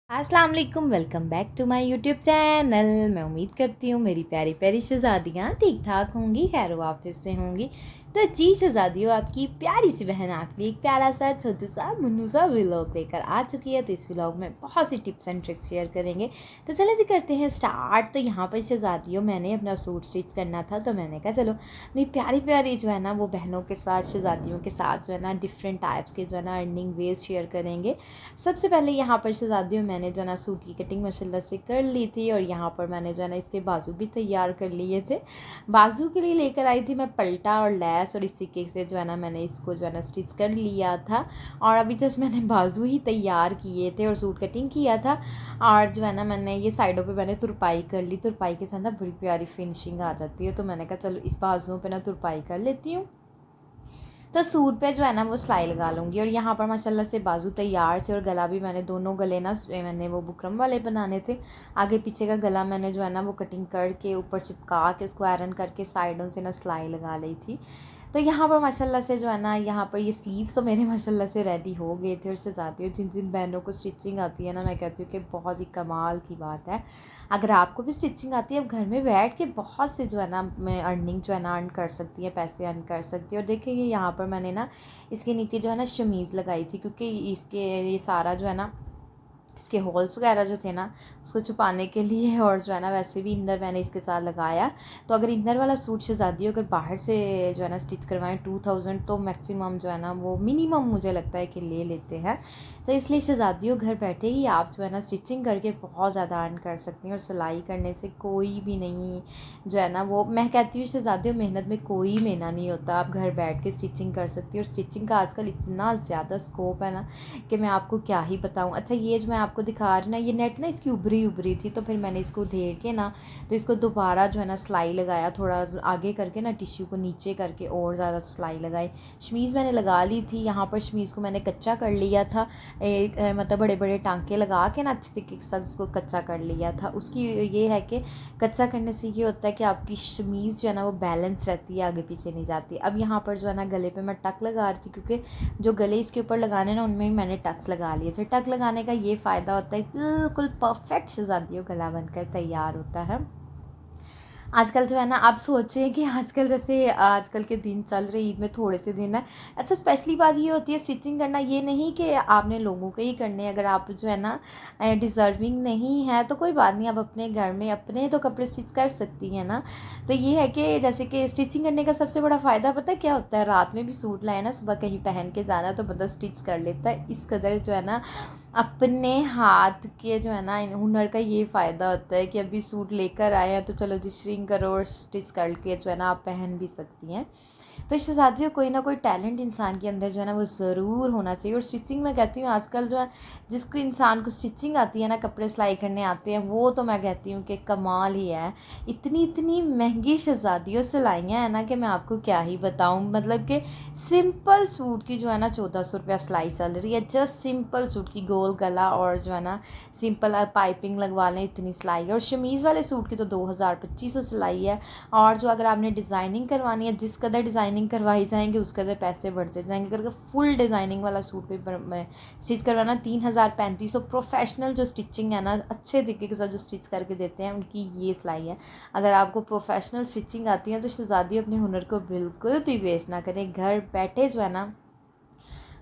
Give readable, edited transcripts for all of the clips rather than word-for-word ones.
अस्सलाम वालेकुम, welcome back to my YouTube channel. मैं उम्मीद करती हूँ मेरी प्यारी प्यारी शहज़ादियाँ ठीक ठाक होंगी, खैर वाफिस से होंगी। तो जी शहज़ादियों, आपकी प्यारी सी बहन आपके लिए एक प्यारा सा छोटू सा मुन्नू सा व्लॉग लेकर आ चुकी है। तो इस व्लॉग में बहुत सी टिप्स एंड ट्रिक्स शेयर करेंगे। तो चले जी करते हैं स्टार्ट। तो यहाँ पर शहज़ादियों मैंने अपना सूट स्टिच करना था, तो मैंने कहा चलो मेरी प्यारी प्यारी जो है ना वो बहनों के साथ, शहज़ादियों के साथ जो है ना डिफरेंट टाइप्स के जो है ना अर्निंग वेज शेयर करेंगे। सबसे पहले यहाँ पर शहज़ादियों मैंने जो है ना सूट की कटिंग माशाल्लाह से कर ली थी, और यहाँ पर मैंने जो है ना इसके बाजू भी तैयार कर लिए थे। बाजू के लिए लेकर आई थी मैं पल्टा और लैस, और इस तरीके से जो है ना मैंने इसको जो है ना स्टिच कर लिया था। और अभी जस्ट मैंने बाजू ही तैयार किए थे और सूट कटिंग किया था। और जो है ना मैंने ये साइडों पे मैंने तुरपाई कर ली। तुरपाई के साथ ना बड़ी प्यारी फिनिशिंग आ जाती है, तो मैंने कहा चलो इस बाजुओं पे ना तुरपाई कर लेती हूँ। तो सूट पे जो है ना वो सिलाई लगा लूँगी। और यहाँ पर माशाल्लाह से बाजू तैयार थे, और गला भी मैंने दोनों गले ना मैंने वो बुकरम वाले बनाने थे। आगे पीछे का गला मैंने जो है ना वो कटिंग करके ऊपर चिपका के उसको आयरन करके साइडों से ना सिलाई लगा ली थी। तो यहाँ पर माशाल्लाह से जो है ना यहाँ पर ये स्लीव्स तो मेरे माशाल्लाह से रेडी हो गए थे। और सजाती हूँ जिन जिन बहनों को स्टिचिंग आती है ना, मैं कहती हूँ कि बहुत ही कमाल की बात है। अगर आपको भी स्टिचिंग आती है, अब घर में बैठ के बहुत से जो है ना मैं अर्निंग जो है ना अर्न कर सकती है, पैसे अर्न कर सकती है। और देखिए यहाँ पर मैंने ना इसके नीचे जो है ना शमीज़ लगाई थी, क्योंकि इसके ये सारा जो है ना इसके होल्स वगैरह जो थे ना उसको छुपाने के लिए, और जो है ना वैसे भी इनर मैंने इसके साथ लगाया। तो अगर इनर वाला सूट शहज़ादी अगर बाहर से जो है ना स्टिच करवाएं 2000, तो मैक्सिमम जो है ना वो मिनिमम मुझे लगता है कि ले लेते हैं। तो इसलिए शहज़ादियों घर बैठे ही आप जो है ना स्टिचिंग करके बहुत ज़्यादा अर्न कर सकती हैं। और सिलाई करने से कोई भी नहीं जो है ना वो, मैं कहती हूँ शहज़ादियों मेहनत में कोई महीना नहीं होता। आप घर बैठ के स्टिचिंग कर सकती हैं। और स्टिचिंग का आजकल इतना ज़्यादा स्कोप है ना कि मैं आपको क्या ही बताऊँ। अच्छा, ये जो मैं आपको दिखा रही ना, ये नेट ना इसकी उभरी उभरी थी, तो फिर मैंने इसको धेर के ना तो इसको दोबारा जो है ना सिलाई लगाया, थोड़ा आगे करके ना टिश्यू को नीचे करके और ज़्यादा सिलाई लगाई। शमीज़ मैंने लगा ली थी। यहाँ पर शमीज़ को मैंने कच्चा कर लिया था, मतलब बड़े बड़े टांके लगा के ना अच्छे तरीके के साथ इसको कच्चा कर लिया था। उसकी ये है कि कच्चा करने से ये होता है कि आपकी शमीज़ जो है ना वो बैलेंस रहती है, आगे पीछे नहीं जाती। अब यहाँ पर जो है ना गले पे मैं टक लगा रही थी, क्योंकि जो गले इसके ऊपर लगाने ना उनमें ही मैंने टक्स लगा लिए थे। टक लगाने का ये फ़ायदा होता है, बिल्कुल परफेक्ट शहज़ादियों गला बनकर तैयार होता है। आजकल जो है ना आप सोचें कि आजकल जैसे आजकल के दिन चल रहे, ईद में थोड़े से दिन है। अच्छा, स्पेशली बात ये होती है स्टिचिंग करना, ये नहीं कि आपने लोगों के ही करने। अगर आप जो है ना डिज़र्विंग नहीं है तो कोई बात नहीं, आप अपने घर में अपने तो कपड़े स्टिच कर सकती हैं ना। तो ये है कि जैसे कि स्टिचिंग करने का सबसे बड़ा फ़ायदा पता है क्या होता है, रात में भी सूट लाए ना, सुबह कहीं पहन के जाना तो बंदा स्टिच कर लेता है। इस कदर जो है ना अपने हाथ के जो है ना हुनर का ये फ़ायदा होता है कि अभी सूट लेकर आए हैं तो चलो जी श्रिंक करो और स्टिच करके जो है ना आप पहन भी सकती हैं। तो इससे साथियों कोई ना कोई टैलेंट इंसान के अंदर जो है ना वो ज़रूर होना चाहिए। और स्टिचिंग मैं कहती हूँ आजकल जो है जिसको इंसान को स्टिचिंग आती है ना, कपड़े सिलाई करने आते हैं, वो तो मैं कहती हूँ कि कमाल ही है। इतनी इतनी महंगी शहज़ादियों सिलाइयाँ हैं ना कि मैं आपको क्या ही बताऊँ। मतलब कि सिंपल सूट की जो है ना 1400 रुपया सिलाई चल रही है। जस्ट सिंपल सूट की गोल गला और जो है ना सिंपल पाइपिंग लगवा लें, इतनी सिलाई है। और शमीज़ वाले सूट की तो 2000-2500 सिलाई है। और जो अगर आपने डिज़ाइनिंग करवानी है, जिस कदर डिज़ाइनिंग करवाई जाएंगे उस कदर पैसे बढ़ते जाएंगे। अगर फुल डिज़ाइनिंग वाला सूट कोई स्टिच करवाना 3000-3500, प्रोफेशनल जो स्टिचिंग है ना अच्छे तरीके के साथ जो स्टिच करके देते हैं उनकी ये सिलाई है। अगर आपको प्रोफेशनल स्टिचिंग आती है तो शहज़ादी अपने हुनर को बिल्कुल भी वेस्ट ना करें। घर बैठे जो है ना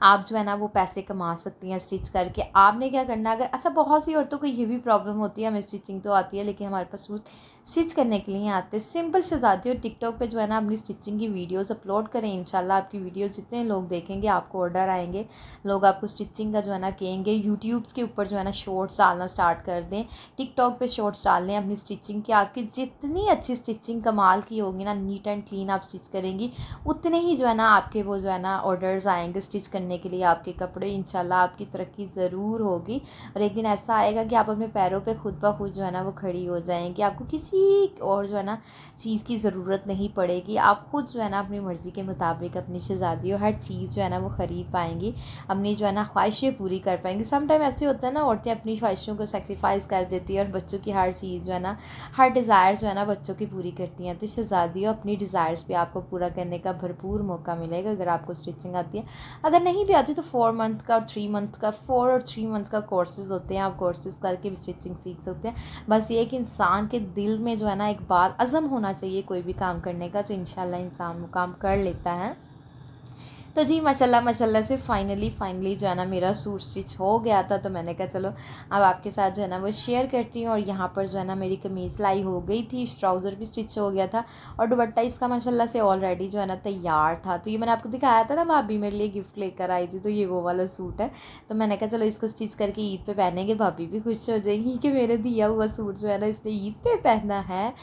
आप जो है ना वो पैसे कमा सकती हैं स्टिच करके। आपने क्या करना, अगर अच्छा बहुत सी औरतों को ये भी प्रॉब्लम होती है, हमें स्टिचिंग तो आती है लेकिन हमारे पास सूट स्टिच करने के लिए आते हैं। सिंपल शहज़ादी और टिकटॉक पे जो है ना अपनी स्टिचिंग की वीडियोस अपलोड करें, इंशाल्लाह आपकी वीडियोस जितने लोग देखेंगे आपको ऑर्डर आएंगे, लोग आपको स्टिचिंग का जो है ना कहेंगे। यूट्यूब्स के ऊपर जो है ना शॉर्ट्स डालना स्टार्ट कर दें, टिकटॉक पे शॉर्ट्स डाल लें अपनी स्टिचिंग की। आपकी जितनी अच्छी स्टिचिंग कमाल की होगी ना, नीट एंड क्लीन आप स्टिच करेंगी, उतने ही जो है ना आपके वो जो है ना ऑर्डर्स आएंगे स्टिच करने के लिए आपके कपड़े। इंशाल्लाह आपकी तरक्की ज़रूर होगी, और एक दिन ऐसा आएगा कि आप अपने पैरों पे खुद ब खुद जो है ना वो खड़ी हो जाएंगी। आपको किसी और जो है ना चीज़ की ज़रूरत नहीं पड़ेगी। आप खुद जो है ना अपनी मर्ज़ी के मुताबिक अपनी शहज़ादी और हर चीज़ जो है ना वो ख़रीद पाएंगी, अपनी जो है ना ख्वाहिशें पूरी कर पाएंगी। सम टाइम ऐसे होता है ना, औरतें अपनी ख्वाहिशों को सेक्रीफाइस कर देती है और बच्चों की हर चीज़ जो है ना, हर डिज़ायर जो है ना बच्चों की पूरी करती हैं। तो शहज़ादियों अपनी डिज़ायर्स भी आपको पूरा करने का भरपूर मौका मिलेगा अगर आपको स्टिचिंग आती है। अगर नहीं नहीं भी आती तो 4 मंथ का और 3 मंथ का 4 और 3 मंथ का कोर्सेज़ होते हैं, आप कोर्सेज़ करके भी स्टिचिंग सीख सकते हैं। बस ये है कि इंसान के दिल में जो है ना एक बात अज़म होना चाहिए कोई भी काम करने का, तो इंशाल्लाह इंसान वो काम कर लेता है। तो जी माशाल्लाह माशाल्लाह से फाइनली जो है ना मेरा सूट स्टिच हो गया था। तो मैंने कहा चलो अब आपके साथ जो है ना वो शेयर करती हूँ। और यहाँ पर जो है ना मेरी कमीज़ सिलाई हो गई थी, ट्राउज़र भी स्टिच हो गया था और दुपट्टा इसका माशाल्लाह से ऑलरेडी जो है ना तैयार था। तो ये मैंने आपको दिखाया था ना, भाभी मेरे लिए गिफ्ट लेकर आई थी, तो ये वो वाला सूट है। तो मैंने कहा चलो इसको स्टिच करके ईद पे पहनेंगे, भाभी भी खुश हो जाएंगी कि मेरे दिया हुआ सूट जो है ना इसने ईद पे पहना है।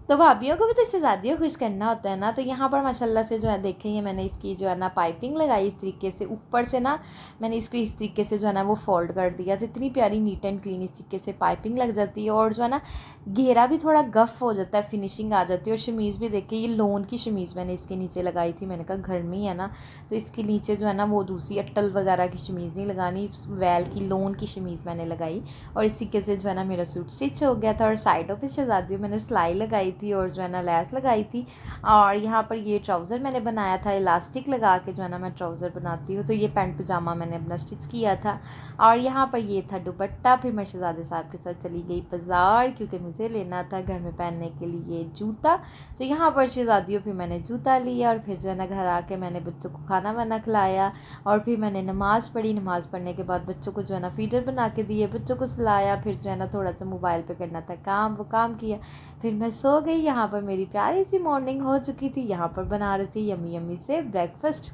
तो भाभियों को भी तो शहज़ादियों खुश करना होता है ना। तो यहाँ पर माशाल्लाह से जो है देखें, ये मैंने इसकी जो है ना पाइपिंग लगाई इस तरीके से, ऊपर से ना मैंने इसको इस तरीके से जो है ना वो फोल्ड कर दिया। तो इतनी प्यारी नीट एंड क्लीन इस तरीके से पाइपिंग लग जाती है और जो है ना घेरा भी थोड़ा गफ़ हो जाता है, फिनिशिंग आ जाती है। और शमीज़ भी देखिए, ये लोन की शमीज़ मैंने इसके नीचे लगाई थी, मैंने कहा घर में ही है ना तो इसके नीचे जो है ना वो दूसरी अट्टल वगैरह की शमीज़ नहीं लगानी, वैल की लोन की शमीज़ मैंने लगाई। और इस तरीके से जो है ना मेरा सूट स्टिच हो गया था। और साइडों पर शहज़ादियों मैंने सिलाई लगाई थी और जो है ना लैस लगाई थी। और यहाँ पर ये ट्राउज़र मैंने बनाया था, इलास्टिक लगा के जो है ना मैं ट्राउज़र बनाती हूँ। तो ये पैंट पजामा मैंने अपना स्टिच किया था। और यहाँ पर ये था दुपट्टा। फिर मैं शहज़ादे साहब के साथ चली गई बाज़ार, क्योंकि मुझे लेना था घर में पहनने के लिए जूता। तो यहाँ पर शहज़ादियों फिर मैंने जूता लिया और फिर जो है ना घर आके मैंने बच्चों को खाना वाना खिलाया। और फिर मैंने नमाज़ पढ़ी, नमाज़ पढ़ने के बाद बच्चों को जो है ना फीडर बना के दिए, बच्चों को सुलाया। फिर जो है ना थोड़ा सा मोबाइल पे करना था काम, वो काम किया, फिर मैं सो गई। यहाँ पर मेरी प्यारी सी मॉर्निंग हो चुकी थी। यहाँ पर बना रही थी यमी यमी से ब्रेकफास्ट।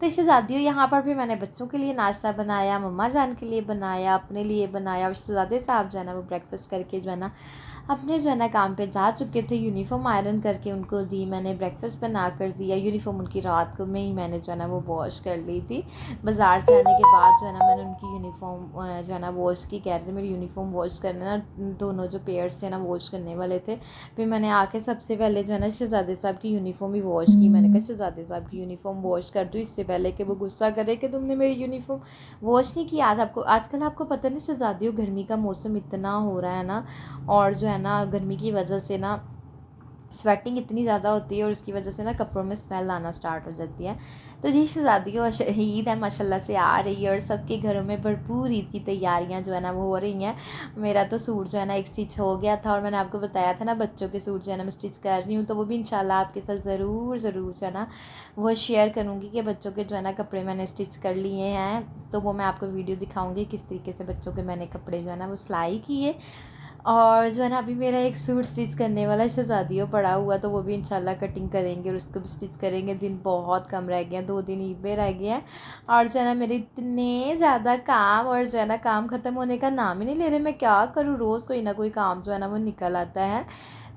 तो शहज़ादियों यहाँ पर फिर मैंने बच्चों के लिए नाश्ता बनाया, मम्मा जान के लिए बनाया, अपने लिए बनाया। और शहज़ादे साहब जो है ना वो ब्रेकफास्ट करके जो है ना अपने जो है ना काम पे जा चुके थे। यूनिफॉर्म आयरन करके उनको दी, मैंने ब्रेकफास्ट बना कर दिया। यूनिफॉर्म उनकी रात को में ही मैंने जो है ना वो वॉश कर ली थी। बाज़ार से आने के बाद जो है ना मैंने उनकी यूनिफॉर्म जो है ना वॉश की, कह रहे थे मेरी यूनिफॉर्म वॉश करना ना, दोनों जो पेयर्स थे ना वॉश करने वाले थे। फिर मैंने आके सबसे पहले जो है ना शहज़ादे साहब की यूनिफॉर्म ही वॉश की। मैंने कहा शहज़ादे साहब की यूनिफॉर्म वॉश कर दूँ इससे पहले कि वो गुस्सा करे कि तुमने मेरी यूनिफॉर्म वॉश नहीं की। आजकल आपको पता नहीं शहज़ादियों, गर्मी का मौसम इतना हो रहा है ना, और जो है ना गर्मी की वजह से ना स्वेटिंग इतनी ज़्यादा होती है और उसकी वजह से ना कपड़ों में स्मेल आना स्टार्ट हो जाती है। तो जी शहज़ादियों, ईद है माशाल्लाह से आ रही है और सबके घरों में भरपूर ईद की तैयारियां जो है ना वो हो रही हैं। मेरा तो सूट जो है ना एक स्टिच हो गया था और मैंने आपको बताया था ना बच्चों के सूट जो है ना मैं स्टिच कर रही हूँ, तो वो भी इंशाल्लाह आपके साथ ज़रूर जो है ना वो शेयर करूँगी कि बच्चों के जो है ना कपड़े मैंने स्टिच कर लिए हैं। तो वो मैं आपको वीडियो दिखाऊँगी किस तरीके से बच्चों के मैंने कपड़े जो है ना वो सिलाई किए। और जो है ना अभी मेरा एक सूट स्टिच करने वाला शहज़ादियों पड़ा हुआ, तो वो भी इंशाल्लाह कटिंग करेंगे और उसको भी स्टिच करेंगे। दिन बहुत कम रह गए हैं, 2 दिन ईद में रह गए हैं। और जो है ना मेरे इतने ज़्यादा काम, और जो है ना काम ख़त्म होने का नाम ही नहीं ले रहे। मैं क्या करूँ, रोज़ कोई ना कोई काम जो है ना वो निकल आता है।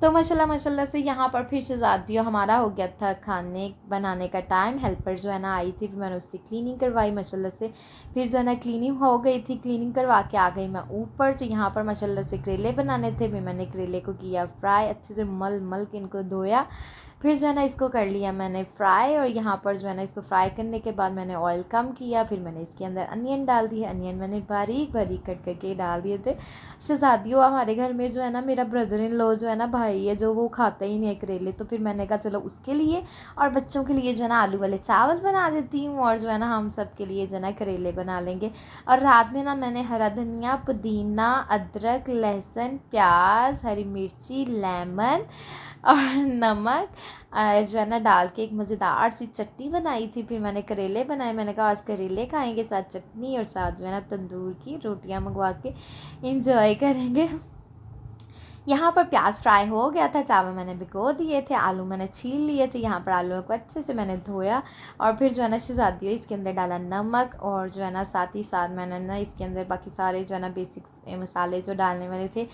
तो माशाल्लाह माशाल्लाह से यहाँ पर फिर शहज़ादियों हमारा हो गया था खाने बनाने का टाइम। हेल्पर जो है ना आई थी, फिर मैंने उससे क्लीनिंग करवाई माशाल्लाह से। फिर जो है ना क्लीनिंग हो गई थी, क्लीनिंग करवा के आ गई मैं ऊपर। तो यहाँ पर माशाल्लाह से करेले बनाने थे, फिर मैंने करेले को किया फ्राई, अच्छे से मल मल के इनको धोया। फिर जो है ना इसको कर लिया मैंने फ्राई। और यहाँ पर जो है ना इसको फ्राई करने के बाद मैंने ऑयल कम किया, फिर मैंने इसके अंदर अनियन डाल दिए। अनियन मैंने बारीक बारीक कट करके डाल दिए थे। शहज़ादियों हमारे घर में जो है ना मेरा ब्रदर इन लॉ जो है ना भाई है, जो वो खाता ही नहीं है करेले, तो फिर मैंने कहा चलो उसके लिए और बच्चों के लिए जो है ना आलू वाले चावल बना देती हूँ, और जो है ना हम सब के लिए जो है ना करेले बना लेंगे। और रात में ना मैंने हरा धनिया, पुदीना, अदरक, लहसुन, प्याज, हरी मिर्ची, लेमन और नमक जो है ना डाल के एक मज़ेदार सी चटनी बनाई थी। फिर मैंने करेले बनाए, मैंने कहा आज करेले खाएंगे साथ चटनी, और साथ जो है ना तंदूर की रोटियां मंगवा के इंजॉय करेंगे। यहाँ पर प्याज फ्राई हो गया था, चावल मैंने भिगो दिए थे, आलू मैंने छील लिए थे। यहाँ पर आलू को अच्छे से मैंने धोया और फिर जो है ना शहज़ादियों इसके अंदर डाला नमक, और जो है ना साथ ही साथ मैंने ना इसके अंदर बाकी सारे जो है ना बेसिक्स मसाले जो डालने वाले थे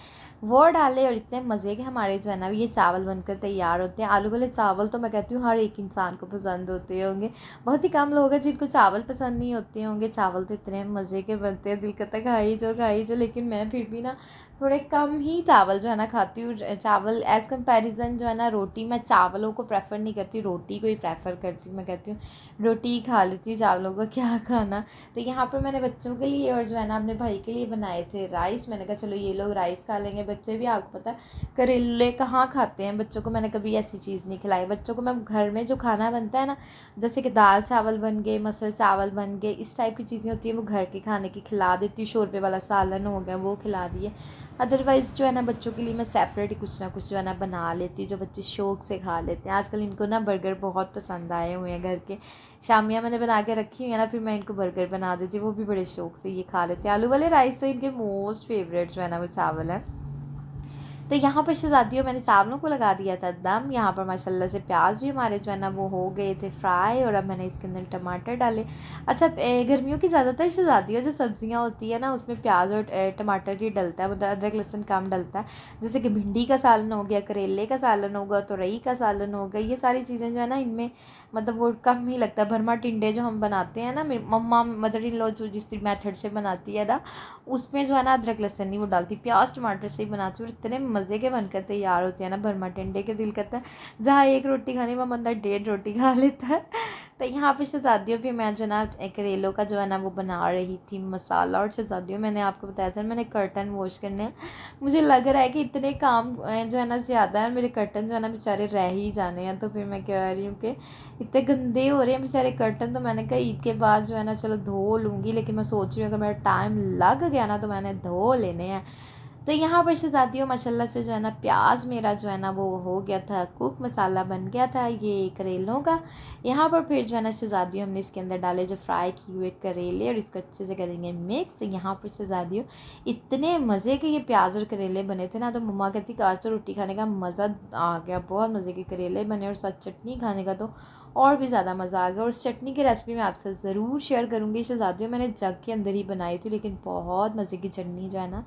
वो डाले। और इतने मज़े के हमारे जो है ना ये चावल बनकर तैयार होते हैं। आलू वाले चावल तो मैं कहती हूँ हर एक इंसान को पसंद होते होंगे, बहुत ही कम लोग हैं जिनको चावल पसंद नहीं होते होंगे। चावल तो इतने मज़े के बनते हैं, दिल करता खाई जो। लेकिन मैं फिर भी ना थोड़े कम ही चावल जो है है ना खाती हूँ चावल एज़ कंपैरिजन जो है ना रोटी, मैं चावलों को प्रेफर नहीं करती, रोटी को ही प्रेफर करती हूँ। मैं कहती हूँ रोटी ही खा लेती हूँ, चावलों को क्या खाना। तो यहाँ पर मैंने बच्चों के लिए और जो है ना अपने भाई के लिए बनाए थे राइस। मैंने कहा चलो ये लोग राइस खा लेंगे, बच्चे भी, आपको पता करेले कहाँ खाते हैं, बच्चों को मैंने कभी ऐसी चीज़ नहीं खिलाई। बच्चों को मैं घर में जो खाना बनता है ना, जैसे कि दाल चावल बन गए, मसल चावल बन गए, इस टाइप की चीज़ें होती हैं वो घर के खाने की खिला देती हूँ। शोरबे वाला सालन हो गया वो खिला दिए। अदरवाइज़ जो है ना बच्चों के लिए मैं सेपरेट ही कुछ ना कुछ जो है ना बना लेती हूँ, जो बच्चे शौक़ से खा लेते हैं। आजकल इनको ना बर्गर बहुत पसंद आए हुए हैं घर के। शामियाँ मैंने बना के रखी हुई है ना, फिर मैं इनको बर्गर बना देती हूँ, वो भी बड़े शौक़ से ये खा लेते हैं। आलू वाले राइस से इनके मोस्ट फेवरेट जो है ना वो चावल है। तो यहाँ पर शहज़ादियों मैंने चावलों को लगा दिया था दम। यहाँ पर माशाल्लाह से प्याज भी हमारे जो है ना वो हो गए थे फ्राई, और अब मैंने इसके अंदर टमाटर डाले। अच्छा, गर्मियों की ज़्यादातर शहज़ादियों जो सब्ज़ियाँ होती है ना उसमें प्याज और टमाटर ही डलता है, मतलब अदरक लहसुन कम डलता है। जैसे कि भिंडी का सालन हो गया, करेले का सालन होगा, तुरई का सालन हो गया, ये सारी चीज़ें जो है ना इनमें मतलब वो कम ही लगता है। भरमा टिंडे जो हम बनाते हैं ना, मम्मा मदर इन लॉ जो जिस मेथड से बनाती है ना, उसमें जो है ना अदरक लहसुन नहीं वो डालती, प्याज टमाटर से ही बनाती हूँ, और इतने मज़े के बनकर तैयार होते हैं ना भरमा टिंडे के, दिल करता है जहाँ एक रोटी खाने में बंदा 1.5 रोटी खा लेता है। तो यहाँ पे शहज़ादियों भी मैं जो ना करेलों का जो है ना वो बना रही थी मसाला। और शहज़ादियों मैंने आपको बताया था मैंने कर्टन वॉश करने हैं। मुझे लग रहा है कि इतने काम जो है ना ज़्यादा है, मेरे कर्टन जो है ना बेचारे रह ही जाने हैं। तो फिर मैं कह रही हूँ कि इतने गंदे हो रहे हैं बेचारे कर्टन, तो मैंने कहा ईद के बाद जो है ना चलो धो लूँगी, लेकिन मैं सोच रही हूँ अगर मेरा टाइम लग गया ना तो मैंने धो लेने हैं। तो यहाँ पर शहज़ादियों माशाल्लाह से जो है ना प्याज मेरा जो है ना वो हो गया था कुक, मसाला बन गया था ये करेलों का। यहाँ पर फिर जो है ना शहज़ादियों हमने इसके अंदर डाले जो फ्राई किए हुए करेले, और इसको अच्छे से करेंगे मिक्स। यहाँ पर शहज़ादियों इतने मज़े के ये प्याज और करेले बने थे ना, तो मम्मा कहती कि आज तो रोटी खाने का मज़ा आ गया, बहुत मज़े के करेले बने, और साथ चटनी खाने का तो और भी ज़्यादा मज़ा आ गया। और चटनी की रेसिपी मैं आपसे ज़रूर शेयर करूँगी। शहज़ादियों मैंने जग के अंदर ही बनाई थी, लेकिन बहुत मज़े की चटनी जो है ना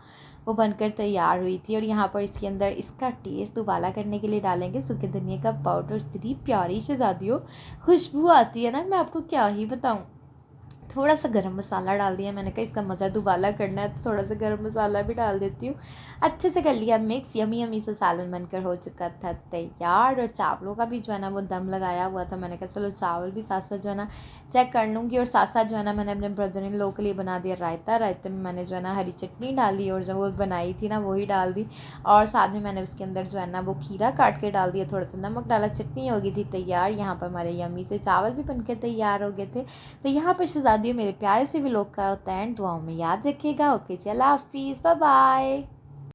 वो बनकर तैयार हुई थी। और यहाँ पर इसके अंदर इसका टेस्ट दोबारा करने के लिए डालेंगे सूखे धनिया का पाउडर। इतनी प्यारी शहज़ादियों खुशबू आती है ना, मैं आपको क्या ही बताऊँ। थोड़ा सा गरम मसाला डाल दिया, मैंने कहा इसका मज़ा दुबारा करना है तो थोड़ा सा गरम मसाला भी डाल देती हूँ। अच्छे से कर लिया मिक्स, यमी यमी से सालन बनकर हो चुका था तैयार। और चावलों का भी जो है ना वो दम लगाया हुआ था। मैंने कहा चलो चावल भी साथ साथ जो है ना चेक कर लूँगी। और साथ साथ जो है ना मैंने अपने ब्रदर इन लॉ के लिए बना दिया रायता। रायते में मैंने जो है ना हरी चटनी डाली, और जो वो बनाई थी ना वही डाल दी। और साथ में मैंने उसके अंदर जो है ना वो खीरा काट के डाल दिया, थोड़ा सा नमक डाला, चटनी हो गई थी तैयार। यहाँ पर हमारे यमी से चावल भी बनकर तैयार हो गए थे। तो यहाँ पर शहज़ादियों मेरे प्यारे से व्लॉग का होता है, दुआओं में याद रखिएगा। ओके, चला हाफिज़, बाय बाय।